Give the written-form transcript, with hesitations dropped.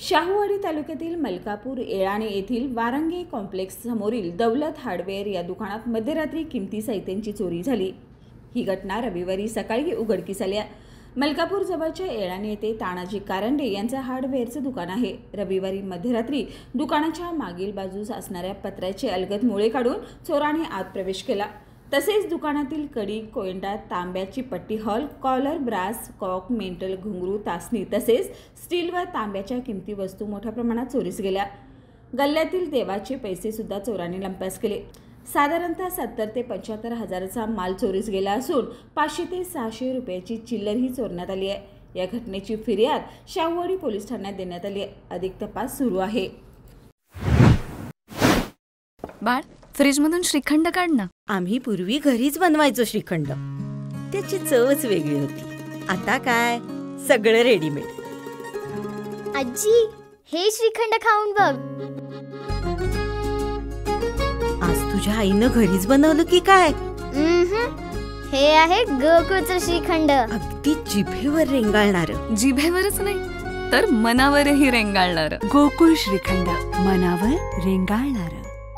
शाहूवाडी तालुक्यातील मलकापूर येळाणे येथील वारंगे कॉम्प्लेक्स समोरील दौलत हार्डवेअर या दुकानात मध्यरात्री किमती साहित्यांची चोरी झाली। ही घटना रविवारी सकाळी उघडकीस आली। मलकापूर जवळच्या येळाणे येथे तानाजी कारंडे यांचे हार्डवेअरचे दुकान आहे। रविवारी मध्यरात्री दुकानाच्या मागील बाजूस असणाऱ्या पत्र्याचे अलगद मुळे काढून चोराने आत प्रवेश केला। तसेच दुकानातील कडी, कोयंडा, तांब्याची पट्टी, हॉल, कॉलर, ब्रास, कॉक, मेंटल, घुंगरू, तासणी तसेच स्टील व तांब्याच्या किमती वस्तू मोठ्या प्रमाणात चोरीस गेल्या। गल्ल्यातील देवाचे पैसे सुद्धा चोरांनी लंपास केले। साधारणतः 70 ते 75 हजाराचा माल चोरीस गेला असून 500 ते 600 रुपयाची चिल्लरही चोरण्यात आली आहे। या घटनेची फिर्याद शाहूवाडी पोलीस ठाण्यात देण्यात आली आहे। अधिक तपास सुरू आहे। बाळ, फ्रीजमधून श्रीखंड काढ ना। आम्ही पूर्वी घरीच बनवायचो श्रीखंड, त्याची चवच वेगळी होती। आता काय सगळं रेडीमेड। आजी, हे श्रीखंड खाऊन बघ। आज तुझ्या आईनं घरीच बनवलं की काय? हे आहे गोकुळचं श्रीखंड। अगदी जिभेवर रेंगाळणार। जिभेवरच नाही तर मनावरही रेंगाळणार। गोकुळ श्रीखंड, मनावर रेंगाळणार।